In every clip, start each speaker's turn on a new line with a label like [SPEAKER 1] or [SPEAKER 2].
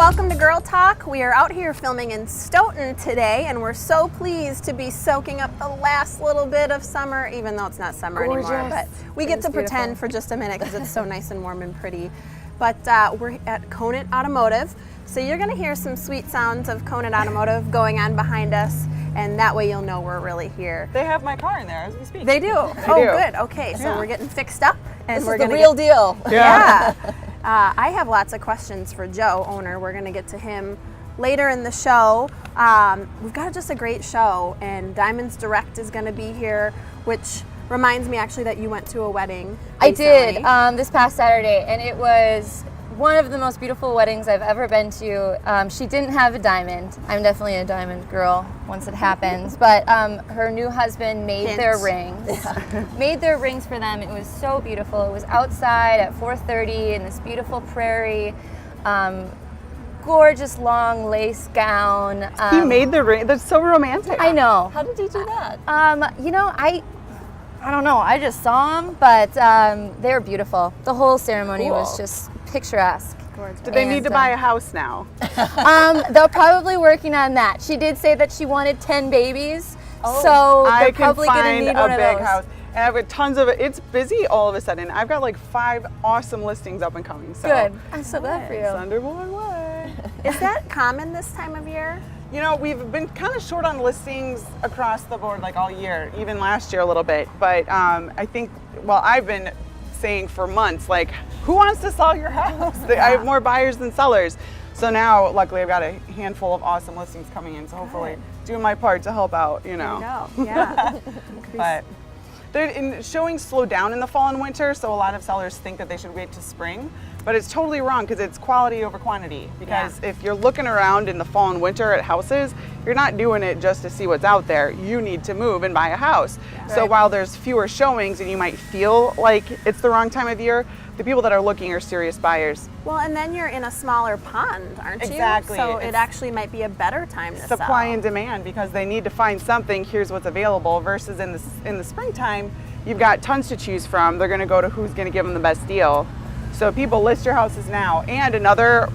[SPEAKER 1] welcome to Girl Talk. We are out here filming in Stoughton today, and we're so pleased to be soaking up the last little bit of summer, even though it's not summer anymore. But we get to pretend for just a minute because it's so nice and warm and pretty. But we're at Conant Automotive, so you're going to hear some sweet sounds of Conant Automotive going on behind us, and that way you'll know we're really here.
[SPEAKER 2] They have my car in there as we speak.
[SPEAKER 1] They do?
[SPEAKER 2] They
[SPEAKER 1] Oh,
[SPEAKER 2] do.
[SPEAKER 1] good. Okay, so we're getting fixed up. And
[SPEAKER 3] This is the real deal.
[SPEAKER 1] Yeah. I have lots of questions for Joe, owner. We're going to get to him later in the show. We've got just a great show, and Diamonds Direct is going to be here, which reminds me actually that you went to a wedding
[SPEAKER 3] I
[SPEAKER 1] recently.
[SPEAKER 3] did this past Saturday, and it was one of the most beautiful weddings I've ever been to. She didn't have a diamond. I'm definitely a diamond girl once it happens, but her new husband made their rings. Made their rings for them. It was so beautiful. It was outside at 4:30 in this beautiful prairie. Gorgeous long lace gown.
[SPEAKER 2] He made the ring. That's so romantic.
[SPEAKER 3] I know.
[SPEAKER 4] How did he do that?
[SPEAKER 3] You know, I don't know. I just saw them, but they're beautiful. The whole ceremony was just picturesque.
[SPEAKER 1] Gorgeous.
[SPEAKER 2] Do they need to buy a house now?
[SPEAKER 3] They're probably working on that. She did say that she wanted 10 babies, so
[SPEAKER 2] I
[SPEAKER 3] they're
[SPEAKER 2] can
[SPEAKER 3] probably going to
[SPEAKER 2] find
[SPEAKER 3] need
[SPEAKER 2] a
[SPEAKER 3] one of
[SPEAKER 2] big
[SPEAKER 3] those.
[SPEAKER 2] house. And I've got tons of it. It's busy all of a sudden. I've got like 5 awesome listings up and coming. So
[SPEAKER 3] Good. I'm so glad for you.
[SPEAKER 2] Thunderbolt way.
[SPEAKER 1] Is that common this time of year?
[SPEAKER 2] You know, we've been kind of short on listings across the board like all year, even last year a little bit. But I think, well, I've been saying for months, like, who wants to sell your house? I have more buyers than sellers. So now, luckily, I've got a handful of awesome listings coming in. So hopefully, doing my part to help out, you know.
[SPEAKER 1] Yeah.
[SPEAKER 2] But showings slow down in the fall and winter, so a lot of sellers think that they should wait to spring, but it's totally wrong because it's quality over quantity. Because if you're looking around in the fall and winter at houses, you're not doing it just to see what's out there. You need to move and buy a house. So while there's fewer showings and you might feel like it's the wrong time of year, the people that are looking are serious buyers.
[SPEAKER 1] Well, and then you're in a smaller pond, aren't you?
[SPEAKER 2] Exactly.
[SPEAKER 1] So it actually might be a better time to
[SPEAKER 2] Supply
[SPEAKER 1] sell.
[SPEAKER 2] and demand, because they need to find something. Here's what's available. Versus in the springtime, you've got tons to choose from. They're going to go to who's going to give them the best deal. So people, list your houses now. And another,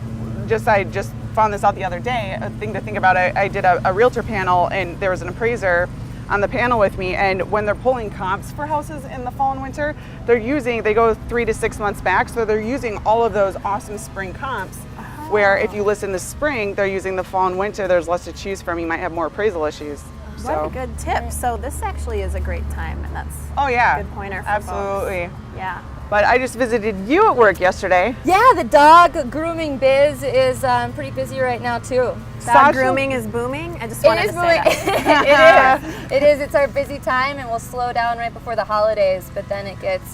[SPEAKER 2] I just found this out the other day, a thing to think about. I did a realtor panel, and there was an appraiser on the panel with me, and when they're pulling comps for houses in the fall and winter, they go 3 to 6 months back, so they're using all of those awesome spring comps. Where if you list in the spring, they're using the fall and winter, there's less to choose from. You might have more appraisal issues.
[SPEAKER 1] What a good tip. So this actually is a great time, and that's
[SPEAKER 2] a
[SPEAKER 1] good pointer for
[SPEAKER 2] absolutely.
[SPEAKER 1] folks. Yeah.
[SPEAKER 2] But I just visited you at work yesterday.
[SPEAKER 3] Yeah, the dog grooming biz is pretty busy right now too.
[SPEAKER 1] Dog grooming is booming. I just wanted to say
[SPEAKER 3] that. It is. It's our busy time, and we'll slow down right before the holidays. But then it gets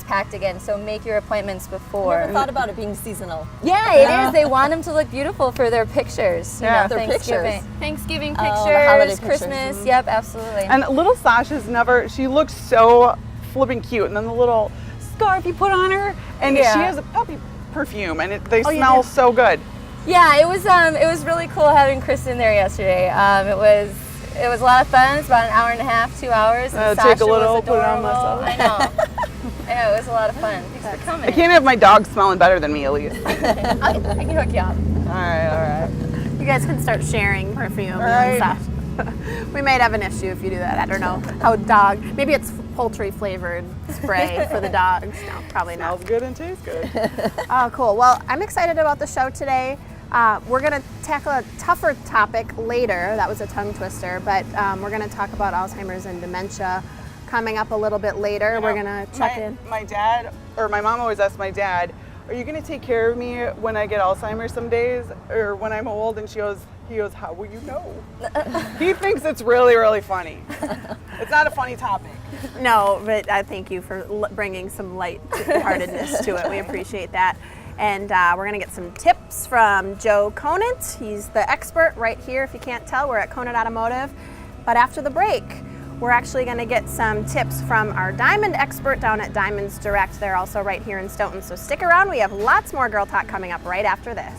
[SPEAKER 3] packed again. So make your appointments before.
[SPEAKER 4] Never thought about it being seasonal.
[SPEAKER 3] Yeah, it is. They want them to look beautiful for their pictures. You know,
[SPEAKER 4] their
[SPEAKER 3] Thanksgiving
[SPEAKER 4] pictures.
[SPEAKER 3] pictures,
[SPEAKER 4] the holiday
[SPEAKER 3] Christmas.
[SPEAKER 4] pictures.
[SPEAKER 3] Yep, absolutely.
[SPEAKER 2] And little Sasha's she looks so flippin' cute. And then the little scarf you put on her, and she has a puppy perfume, and they smell so good.
[SPEAKER 3] Yeah, it was really cool having Kristen there yesterday. It was a lot of fun. It's about an hour and a half, 2 hours. And
[SPEAKER 2] Take
[SPEAKER 3] Sasha
[SPEAKER 2] a little,
[SPEAKER 3] was
[SPEAKER 2] put it on
[SPEAKER 3] adorable.
[SPEAKER 2] myself.
[SPEAKER 3] I know. I know, it was a lot of fun. Thanks for coming.
[SPEAKER 2] I can't have my dog smelling better than me, at least.
[SPEAKER 3] I can hook you up.
[SPEAKER 2] All right.
[SPEAKER 1] You guys can start sharing perfume
[SPEAKER 2] Right.
[SPEAKER 1] and stuff. We might have an issue if you do that. I don't know how maybe it's poultry flavored spray for the dogs. No, probably not.
[SPEAKER 2] Smells good and tastes good.
[SPEAKER 1] Oh, cool. Well, I'm excited about the show today. We're going to tackle a tougher topic later. That was a tongue twister, but we're going to talk about Alzheimer's and dementia coming up a little bit later. We're going to check in.
[SPEAKER 2] My dad, or my mom always asks my dad, are you going to take care of me when I get Alzheimer's some days, or when I'm old? And he goes, how will you know? He thinks it's really, really funny. It's not a funny topic.
[SPEAKER 1] No, but thank you for bringing some lightheartedness to it. We appreciate that. And we're going to get some tips from Joe Conant. He's the expert right here. If you can't tell, we're at Conant Automotive. But after the break, we're actually going to get some tips from our diamond expert down at Diamonds Direct. They're also right here in Stoughton. So stick around. We have lots more Girl Talk coming up right after this.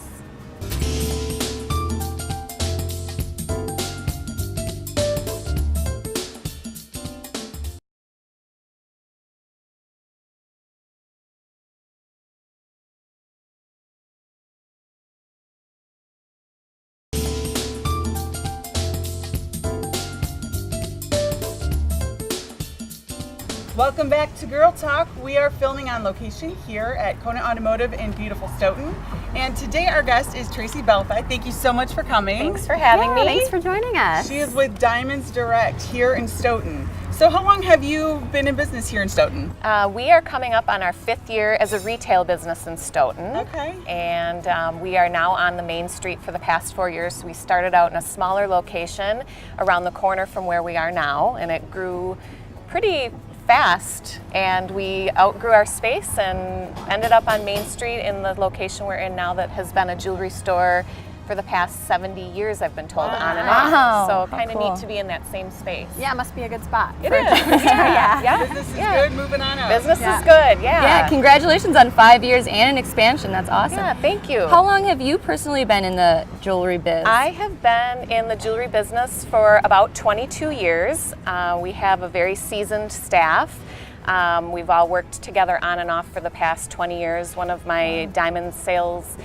[SPEAKER 2] Welcome back to Girl Talk. We are filming on location here at Conant Automotive in beautiful Stoughton. And today our guest is Tracy Belfi. Thank you so much for coming.
[SPEAKER 4] Thanks for having me.
[SPEAKER 1] Thanks for joining us.
[SPEAKER 2] She is with Diamonds Direct here in Stoughton. So how long have you been in business here in Stoughton?
[SPEAKER 5] We are coming up on our 5th year as a retail business in Stoughton.
[SPEAKER 2] Okay.
[SPEAKER 5] And we are now on the main street for the past 4 years. We started out in a smaller location around the corner from where we are now, and it grew pretty fast, and we outgrew our space and ended up on Main Street in the location we're in now that has been a jewelry store for the past 70 years, I've been told, on and
[SPEAKER 3] Wow.
[SPEAKER 5] off. So kind of
[SPEAKER 3] cool.
[SPEAKER 5] neat to be in that same space.
[SPEAKER 1] Yeah, it must be a good spot.
[SPEAKER 5] It is. Yeah.
[SPEAKER 2] Business is
[SPEAKER 5] Yeah.
[SPEAKER 2] good, moving on up.
[SPEAKER 5] Business is good, yeah.
[SPEAKER 3] Yeah, congratulations on 5 years and an expansion. That's awesome.
[SPEAKER 5] Yeah, thank you.
[SPEAKER 3] How long have you personally been in the jewelry biz?
[SPEAKER 5] I have been in the jewelry business for about 22 years. We have a very seasoned staff. We've all worked together on and off for the past 20 years. One of my diamond sales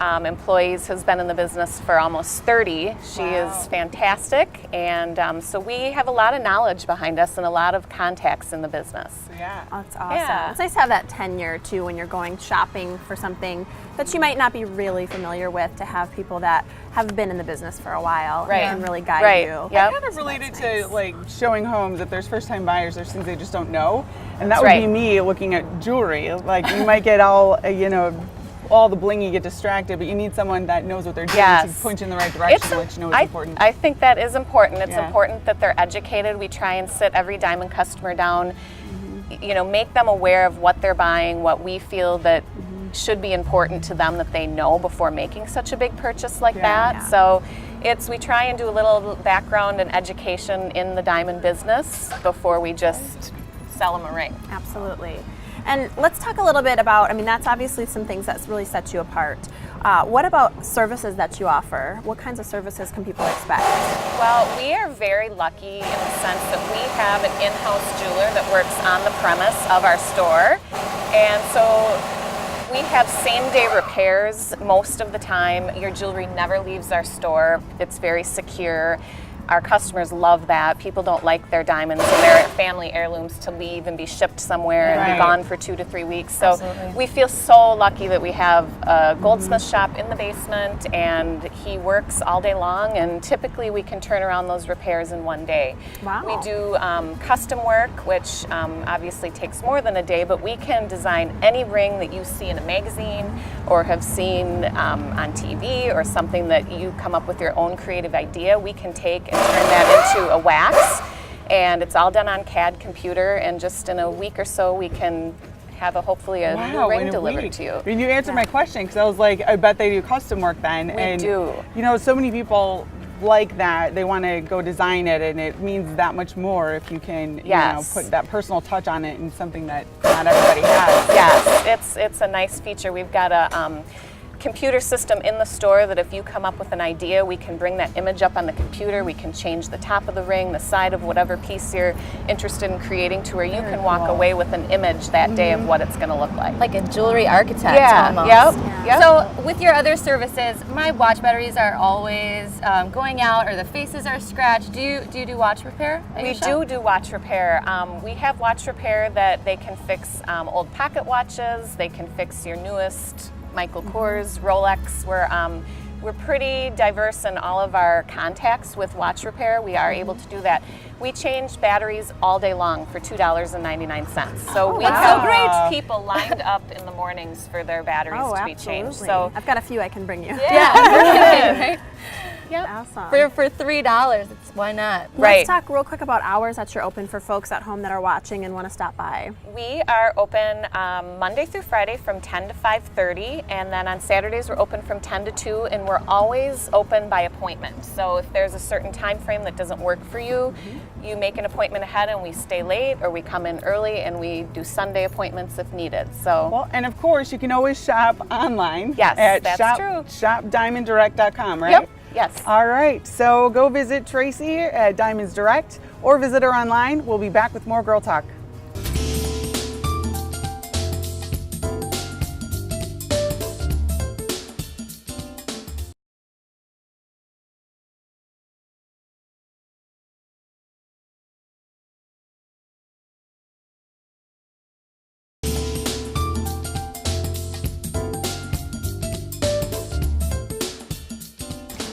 [SPEAKER 5] employees has been in the business for almost 30. She is fantastic, and so we have a lot of knowledge behind us and a lot of contacts in the business.
[SPEAKER 2] Yeah.
[SPEAKER 1] Oh, that's awesome.
[SPEAKER 5] Yeah.
[SPEAKER 1] It's nice to have that tenure too when you're going shopping for something that you might not be really familiar with, to have people that have been in the business for a while
[SPEAKER 5] Right.
[SPEAKER 1] and can really guide
[SPEAKER 5] Right.
[SPEAKER 1] you.
[SPEAKER 5] Yep.
[SPEAKER 2] Kind of related to like showing homes. If there's first-time buyers, there's things they just don't know, and that
[SPEAKER 5] That's
[SPEAKER 2] would
[SPEAKER 5] right.
[SPEAKER 2] be me looking at jewelry. Like you might get all all the bling, you get distracted, but you need someone that knows what they're doing to
[SPEAKER 5] Yes.
[SPEAKER 2] point you in the right direction, let you know what's important.
[SPEAKER 5] I think that is important. It's
[SPEAKER 2] Yeah.
[SPEAKER 5] important that they're educated. We try and sit every diamond customer down, make them aware of what they're buying, what we feel that should be important to them that they know before making such a big purchase like that.
[SPEAKER 1] Yeah.
[SPEAKER 5] So we try and do a little background and education in the diamond business before we just sell them a ring.
[SPEAKER 1] Absolutely. And let's talk a little bit about, that's obviously some things that really set you apart. What about services that you offer? What kinds of services can people expect?
[SPEAKER 5] Well, we are very lucky in the sense that we have an in-house jeweler that works on the premise of our store. And so we have same-day repairs most of the time. Your jewelry never leaves our store. It's very secure. Our customers love that. People don't like their diamonds and their family heirlooms to leave and be shipped somewhere and
[SPEAKER 2] Right.
[SPEAKER 5] be gone for 2 to 3 weeks. So
[SPEAKER 3] Absolutely.
[SPEAKER 5] we feel so lucky that we have a goldsmith shop in the basement, and he works all day long, and typically we can turn around those repairs in 1 day.
[SPEAKER 1] Wow.
[SPEAKER 5] We do custom work, which obviously takes more than a day, but we can design any ring that you see in a magazine or have seen on TV, or something that you come up with your own creative idea. We can take and turn that into a wax, and it's all done on CAD computer, and just in a week or so we can have hopefully a new
[SPEAKER 2] in
[SPEAKER 5] ring
[SPEAKER 2] a
[SPEAKER 5] delivered
[SPEAKER 2] week.
[SPEAKER 5] to you.
[SPEAKER 2] I mean, you answered my question, because I was like, I bet they do custom work then.
[SPEAKER 5] We
[SPEAKER 2] and
[SPEAKER 5] do.
[SPEAKER 2] So many people like that. They want to go design it, and it means that much more if you can
[SPEAKER 5] Yes.
[SPEAKER 2] put that personal touch on it, and something that not everybody has.
[SPEAKER 5] Yes, it's a nice feature. We've got a computer system in the store that if you come up with an idea, we can bring that image up on the computer. We can change the top of the ring, the side of whatever piece you're interested in creating, to where you can walk away with an image that day of what it's going to look like.
[SPEAKER 3] Like a jewelry architect
[SPEAKER 5] Yeah,
[SPEAKER 3] almost.
[SPEAKER 5] yep.
[SPEAKER 3] So with your other services, my watch batteries are always going out, or the faces are scratched. Do you do watch repair at
[SPEAKER 5] We
[SPEAKER 3] your shop?
[SPEAKER 5] do watch repair. We have watch repair that they can fix old pocket watches. They can fix your newest Michael Kors, Rolex. We're pretty diverse in all of our contacts with watch repair. We are able to do that. We change batteries all day long for $2.99. So we
[SPEAKER 1] that's
[SPEAKER 5] have
[SPEAKER 1] so
[SPEAKER 2] great.
[SPEAKER 5] people lined up in the mornings for their batteries
[SPEAKER 1] Oh,
[SPEAKER 5] to be
[SPEAKER 1] absolutely.
[SPEAKER 5] changed. So
[SPEAKER 1] I've got a few I can bring you.
[SPEAKER 3] Right?
[SPEAKER 1] Awesome.
[SPEAKER 3] For $3, why not?
[SPEAKER 5] Right.
[SPEAKER 1] Let's talk real quick about hours that you're open for folks at home that are watching and want to stop by.
[SPEAKER 5] we are open Monday through Friday from 10 to 5:30, and then on Saturdays we're open from 10 to 2, and we're always open by appointment. So if there's a certain time frame that doesn't work for you, you make an appointment ahead and we stay late, or we come in early and we do Sunday appointments if needed. So
[SPEAKER 2] Well, and of course, you can always shop online.
[SPEAKER 5] Yes,
[SPEAKER 2] at
[SPEAKER 5] that's true.
[SPEAKER 2] shopdiamonddirect.com, right?
[SPEAKER 5] Yep. Yes.
[SPEAKER 2] All right, so go visit Tracy at Diamonds Direct, or visit her online. We'll be back with more Girl Talk.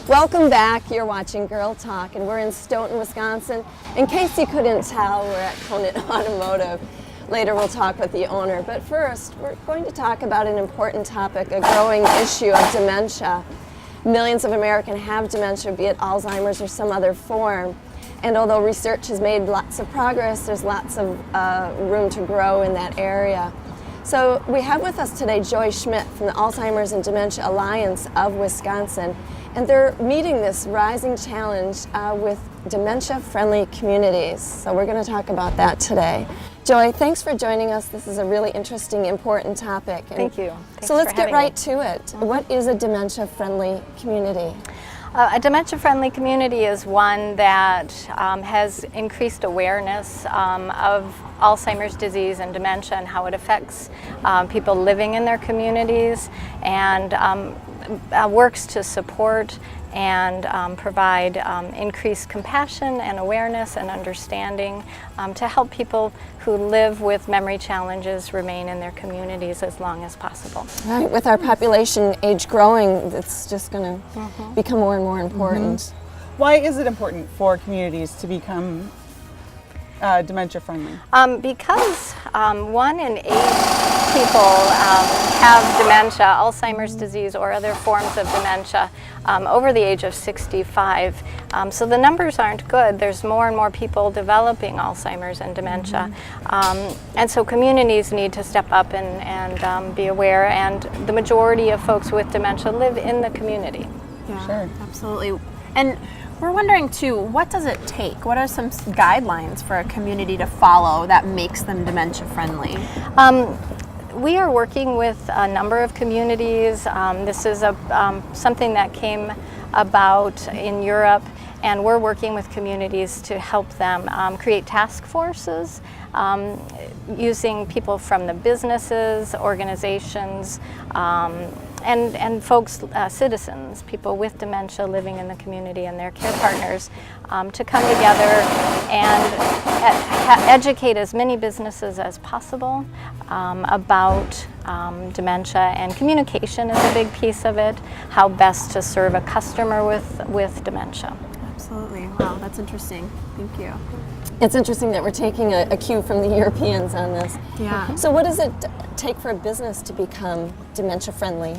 [SPEAKER 4] Welcome back. You're watching Girl Talk, and we're in Stoughton, Wisconsin. In case you couldn't tell, we're at Conant Automotive. Later we'll talk with the owner, but first we're going to talk about an important topic, a growing issue of dementia. Millions of Americans have dementia, be it Alzheimer's or some other form. And although research has made lots of progress, there's lots of room to grow in that area. So we have with us today Joy Schmidt from the Alzheimer's and Dementia Alliance of Wisconsin. And they're meeting this rising challenge with dementia-friendly communities. So we're going to talk about that today. Joy, thanks for joining us. This is a really interesting, important topic. And
[SPEAKER 3] Thank you. Thanks
[SPEAKER 4] so let's
[SPEAKER 3] for
[SPEAKER 4] get
[SPEAKER 3] having
[SPEAKER 4] right
[SPEAKER 3] me.
[SPEAKER 4] to it. What is a dementia-friendly community?
[SPEAKER 3] A dementia-friendly community is one that has increased awareness of Alzheimer's disease and dementia and how it affects people living in their communities, and works to support and provide increased compassion and awareness and understanding to help people who live with memory challenges remain in their communities as long as possible.
[SPEAKER 4] Right, with our population age growing, it's just going to become more and more important.
[SPEAKER 2] Why is it important for communities to become dementia friendly?
[SPEAKER 3] Because 1 in 8 people have dementia, Alzheimer's disease or other forms of dementia over the age of 65. So the numbers aren't good. There's more and more people developing Alzheimer's and dementia. And so communities need to step up and be aware, and the majority of folks with dementia live in the community.
[SPEAKER 1] Yeah,
[SPEAKER 2] Sure.
[SPEAKER 1] absolutely. And we're wondering too, what does it take? What are some guidelines for a community to follow that makes them dementia friendly?
[SPEAKER 3] We are working with a number of communities. This is something that came about in Europe, and we're working with communities to help them create task forces using people from the businesses, organizations, and folks, citizens, people with dementia living in the community and their care partners to come together and educate as many businesses as possible about dementia, and communication is a big piece of it, how best to serve a customer with dementia.
[SPEAKER 1] Absolutely. Wow, that's interesting. Thank you.
[SPEAKER 4] It's interesting that we're taking a cue from the Europeans on this.
[SPEAKER 1] Yeah.
[SPEAKER 4] So what does it take for a business to become dementia friendly?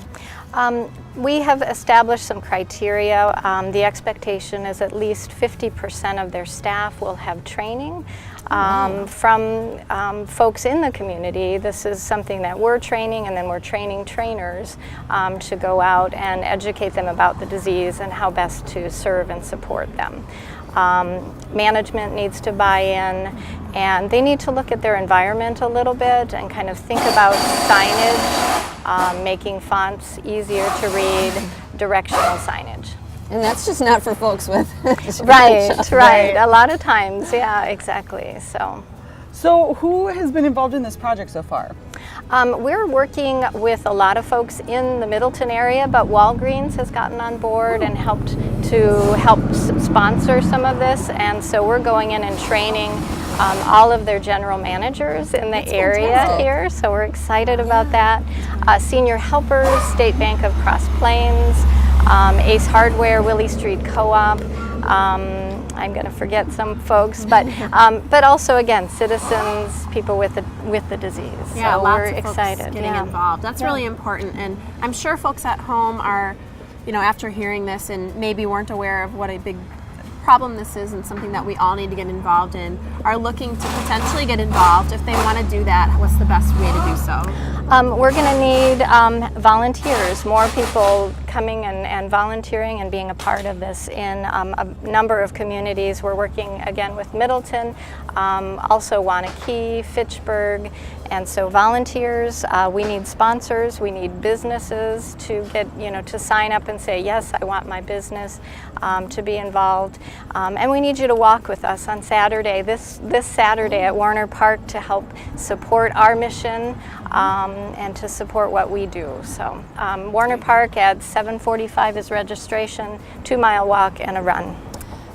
[SPEAKER 3] We have established some criteria. The expectation is at least 50% of their staff will have training from folks in the community. This is something that we're training, and then we're training trainers to go out and educate them about the disease and how best to serve and support them. Management needs to buy in, and they need to look at their environment a little bit and kind of think about signage, making fonts easier to read, directional signage.
[SPEAKER 4] And that's just not for folks with
[SPEAKER 3] Right. A lot of times, yeah, exactly.
[SPEAKER 2] So who has been involved in this project so far?
[SPEAKER 3] We're working with a lot of folks in the Middleton area, but Walgreens has gotten on board and help sponsor some of this, and so we're going in and training all of their general managers in the area here, so we're excited about that. Senior Helpers, State Bank of Cross Plains, Ace Hardware, Willie Street Co-op. I'm going to forget some folks, but also again, citizens, people with the disease.
[SPEAKER 1] Yeah,
[SPEAKER 3] so
[SPEAKER 1] lots
[SPEAKER 3] we're
[SPEAKER 1] of
[SPEAKER 3] excited.
[SPEAKER 1] folks getting involved. That's really important, and I'm sure folks at home are, after hearing this and maybe weren't aware of what a big problem this is and something that we all need to get involved in, are looking to potentially get involved. If they want to do that, what's the best way to do so?
[SPEAKER 3] We're going to need volunteers, more people coming and volunteering and being a part of this in a number of communities. We're working again with Middleton, also Waunakee, Fitchburg, and so volunteers. We need sponsors. We need businesses to get, to sign up and say, yes, I want my business to be involved. And we need you to walk with us on Saturday, this Saturday at Warner Park, to help support our mission and to support what we do. So Warner Park at 7:45 is registration, 2-mile walk and a run.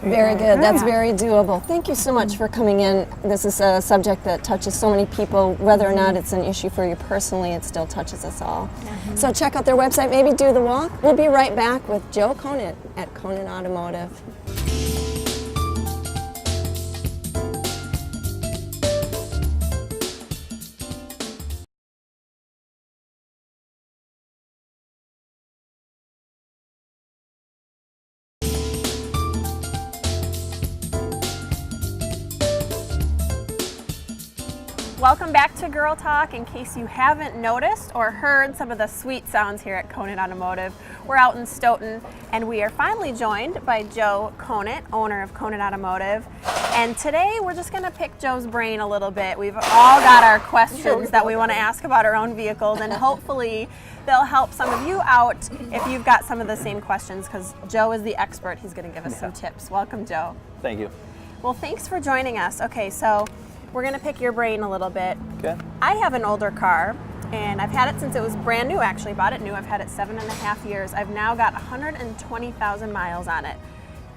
[SPEAKER 4] Very good. That's very doable. Thank you so much for coming in. This is a subject that touches so many people. Whether or not it's an issue for you personally, it still touches us all. So check out their website, maybe do the walk. We'll be right back with Joe Conant at Conant Automotive.
[SPEAKER 1] Welcome back to Girl Talk. In case you haven't noticed or heard some of the sweet sounds here at Conant Automotive, we're out in Stoughton and we are finally joined by Joe Conant, owner of Conant Automotive. And today we're just going to pick Joe's brain a little bit. We've all got our questions that we want to ask about our own vehicles, and hopefully they'll help some of you out if you've got some of the same questions, because Joe is the expert. He's going to give us some tips. Welcome, Joe.
[SPEAKER 6] Thank you.
[SPEAKER 1] Well, thanks for joining us. Okay, so we're going to pick your brain a little bit.
[SPEAKER 6] Okay.
[SPEAKER 1] I have an older car, and I've had it since it was brand new, actually. Bought it new. I've had it 7.5 years. I've now got 120,000 miles on it.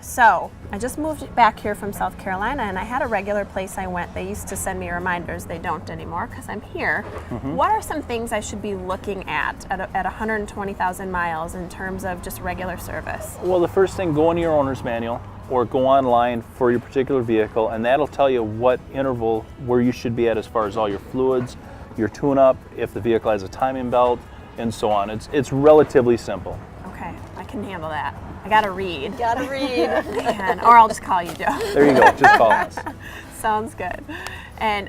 [SPEAKER 1] So I just moved back here from South Carolina, and I had a regular place I went. They used to send me reminders. They don't anymore because I'm here. What are some things I should be looking at 120,000 miles in terms of just regular service?
[SPEAKER 6] Well, the first thing, go into your owner's manual or go online for your particular vehicle, and that'll tell you what interval where you should be at as far as all your fluids, your tune-up, if the vehicle has a timing belt, and so on. It's relatively simple.
[SPEAKER 1] Okay, I can handle that. I gotta read.
[SPEAKER 4] Gotta read.
[SPEAKER 1] Man, or I'll just call you, Joe.
[SPEAKER 6] There you go. Just call us.
[SPEAKER 1] Sounds good. And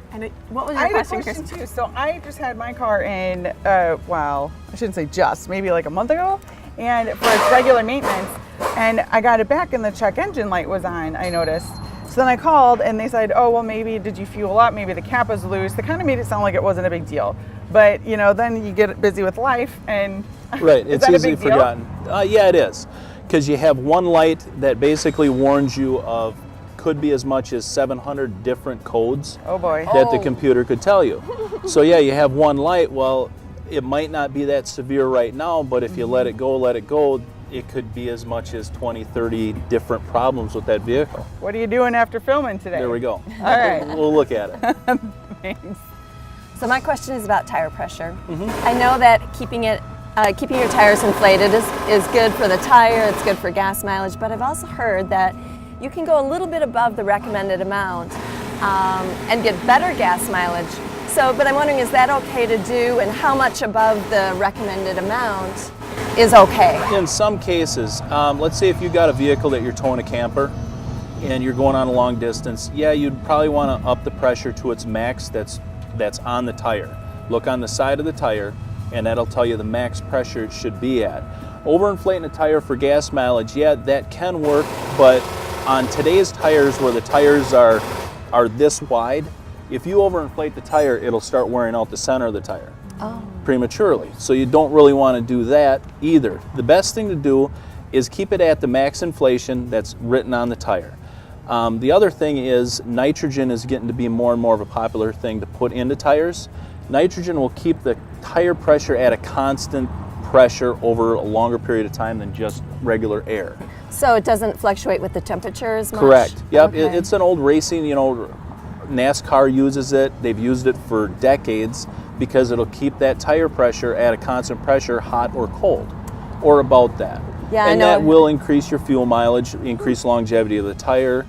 [SPEAKER 1] what was your
[SPEAKER 2] I had a
[SPEAKER 1] question,
[SPEAKER 2] question
[SPEAKER 1] Chris?
[SPEAKER 2] too. So I just had my car in, well, I shouldn't say just, maybe like a month ago, and for its regular maintenance, and I got it back and the check engine light was on, I noticed. So then I called and they said, oh, well, maybe did you fuel up? Maybe the cap was loose. They kind of made it sound like it wasn't a big deal. But, you know, then you get busy with life and
[SPEAKER 6] Right,
[SPEAKER 2] is
[SPEAKER 6] it's
[SPEAKER 2] that a
[SPEAKER 6] easily
[SPEAKER 2] big deal?
[SPEAKER 6] forgotten. Yeah, it is. Because you have one light that basically warns you of could be as much as 700 different codes
[SPEAKER 2] Oh boy.
[SPEAKER 6] that the computer could tell you. So yeah, you have one light. Well, it might not be that severe right now, but if you let it go, it could be as much as 20, 30 different problems with that vehicle.
[SPEAKER 2] What are you doing after filming today?
[SPEAKER 6] There we go.
[SPEAKER 2] All right.
[SPEAKER 6] We'll look at it.
[SPEAKER 2] Thanks.
[SPEAKER 4] So my question is about tire pressure. I know that keeping your tires inflated is good for the tire, it's good for gas mileage, but I've also heard that you can go a little bit above the recommended amount and get better gas mileage. So, but I'm wondering, is that okay to do, and how much above the recommended amount is okay?
[SPEAKER 6] In some cases, let's say if you got a vehicle that you're towing a camper and you're going on a long distance, yeah, you'd probably want to up the pressure to its max that's on the tire. Look on the side of the tire, and that'll tell you the max pressure it should be at. Overinflating a tire for gas mileage, yeah, that can work, but on today's tires where the tires are this wide, if you overinflate the tire, it'll start wearing out the center of the tire prematurely. So you don't really want to do that either. The best thing to do is keep it at the max inflation that's written on the tire. The other thing is nitrogen is getting to be more and more of a popular thing to put into tires. Nitrogen will keep the tire pressure at a constant pressure over a longer period of time than just regular air.
[SPEAKER 4] So it doesn't fluctuate with the temperature as much?
[SPEAKER 6] Correct. Yep.
[SPEAKER 4] Okay.
[SPEAKER 6] It's an old racing, NASCAR uses it. They've used it for decades because it'll keep that tire pressure at a constant pressure, hot or cold, or about that.
[SPEAKER 4] Yeah,
[SPEAKER 6] and
[SPEAKER 4] I know.
[SPEAKER 6] that will increase your fuel mileage, increase longevity of the tire.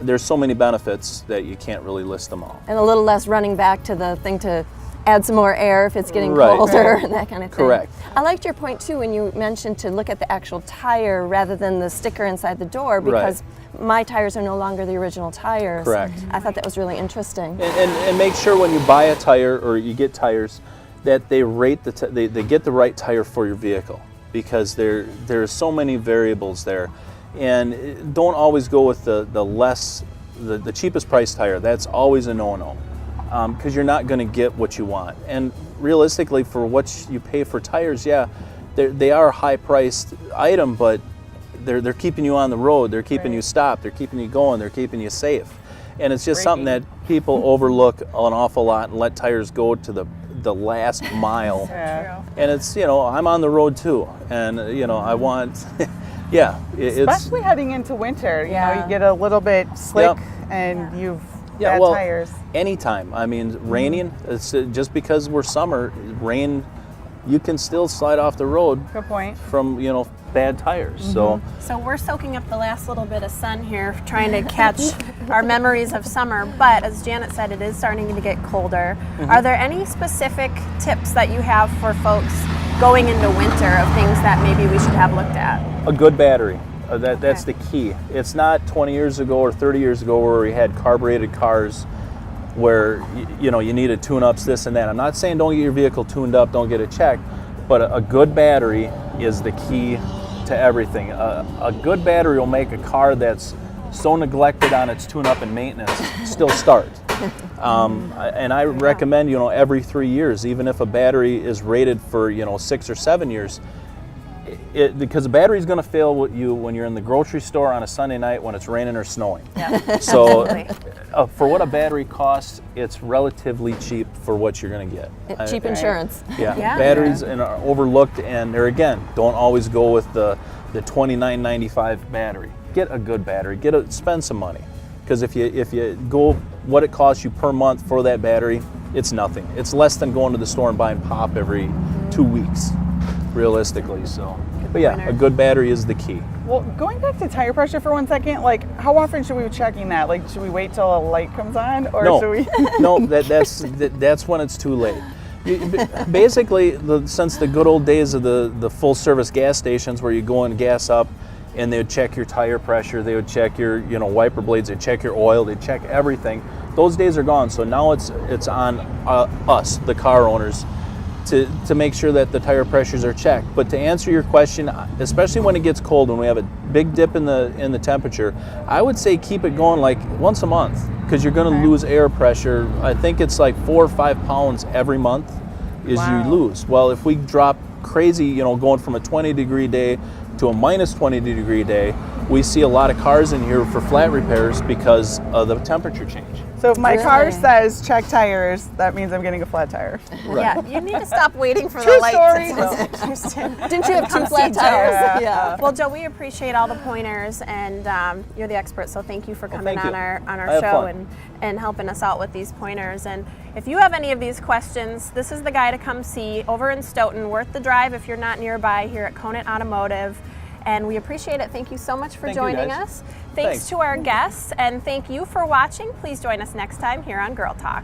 [SPEAKER 6] There's so many benefits that you can't really list them all.
[SPEAKER 4] And a little less running back to the thing to add some more air if it's getting
[SPEAKER 6] Right.
[SPEAKER 4] colder and that kind of thing.
[SPEAKER 6] Correct.
[SPEAKER 4] I liked your point too when you mentioned to look at the actual tire rather than the sticker inside the door, because my tires are no longer the original tires.
[SPEAKER 6] Correct.
[SPEAKER 4] I thought that was really interesting.
[SPEAKER 6] And make sure when you buy a tire or you get tires that they rate they get the right tire for your vehicle, because there's so many variables there. And don't always go with the cheapest price tire. That's always a no-no, because you're not going to get what you want. And realistically, for what you pay for tires, yeah, they are a high-priced item, but they're keeping you on the road. They're keeping you stopped. They're keeping you going. They're keeping you safe. And it's just something that people overlook an awful lot and let tires go to the last mile.
[SPEAKER 2] Yeah.
[SPEAKER 6] And it's, I'm on the road too, and I want Yeah, it's
[SPEAKER 2] Especially heading into winter, you know,
[SPEAKER 3] Yeah.
[SPEAKER 2] you get a little bit slick
[SPEAKER 6] Yep.
[SPEAKER 2] and you've
[SPEAKER 6] yeah.
[SPEAKER 2] bad
[SPEAKER 6] Well,
[SPEAKER 2] tires.
[SPEAKER 6] anytime. I mean, raining. It's just because we're summer, rain. You can still slide off the road
[SPEAKER 2] Good point.
[SPEAKER 6] from bad tires. So
[SPEAKER 1] So we're soaking up the last little bit of sun here, trying to catch our memories of summer. But as Janet said, it is starting to get colder. Are there any specific tips that you have for folks going into winter of things that maybe we should have looked at?
[SPEAKER 6] a good battery. That's the key. It's not 20 years ago or 30 years ago where we had carbureted cars where you need to tune ups, this and that. I'm not saying don't get your vehicle tuned up, don't get it checked, but a good battery is the key to everything. A good battery will make a car that's so neglected on its tune up and maintenance still start. And I recommend every 3 years, even if a battery is rated for 6 or 7 years. Because the battery is going to fail with you when you're in the grocery store on a Sunday night when it's raining or snowing. So for what a battery costs, it's relatively cheap for what you're going to get.
[SPEAKER 4] Cheap insurance.
[SPEAKER 6] Yeah,
[SPEAKER 1] Yeah.
[SPEAKER 6] batteries are overlooked, and they're, again, don't always go with the $29.95 battery. Get a good battery. Spend some money, because if you go what it costs you per month for that battery, it's nothing. It's less than going to the store and buying pop every 2 weeks, realistically. So, but yeah, a good battery is the key.
[SPEAKER 2] Well, going back to tire pressure for 1 second, like how often should we be checking that? Like, should we wait till a light comes on, or
[SPEAKER 6] No,
[SPEAKER 2] should we?
[SPEAKER 6] no, that's when it's too late. Basically, since the good old days of the full service gas stations where you go and gas up, and they would check your tire pressure, they would check your wiper blades, they check your oil, they check everything. Those days are gone. So now it's on us, the car owners, to make sure that the tire pressures are checked. But to answer your question, especially when it gets cold, when we have a big dip in the temperature, I would say keep it going like once a month, because you're going to lose air pressure. I think it's like 4 or 5 pounds every month is you lose. Well, if we drop crazy, going from a 20-degree day to a minus 20-degree day, we see a lot of cars in here for flat repairs because of the temperature change.
[SPEAKER 2] So if my car
[SPEAKER 4] Really?
[SPEAKER 2] says check tires, that means I'm getting a flat tire.
[SPEAKER 1] Yeah, you need to stop waiting for the
[SPEAKER 2] True
[SPEAKER 1] light
[SPEAKER 2] story.
[SPEAKER 1] to Kirsten.
[SPEAKER 4] Didn't you have two
[SPEAKER 1] Come
[SPEAKER 4] flat
[SPEAKER 1] see
[SPEAKER 4] tires?
[SPEAKER 1] Joe.
[SPEAKER 4] Yeah.
[SPEAKER 1] Well, Joe, we appreciate all the pointers, and you're the expert, so thank you for coming
[SPEAKER 6] thank
[SPEAKER 1] on
[SPEAKER 6] you.
[SPEAKER 1] our
[SPEAKER 6] I have
[SPEAKER 1] show
[SPEAKER 6] fun.
[SPEAKER 1] and helping us out with these pointers. And if you have any of these questions, this is the guy to come see over in Stoughton. Worth the drive if you're not nearby, here at Conant Automotive. And we appreciate it. Thank you so much for
[SPEAKER 6] Thank you,
[SPEAKER 1] joining
[SPEAKER 6] guys.
[SPEAKER 1] us. Thanks to our guests, and thank you for watching. Please join us next time here on Girl Talk.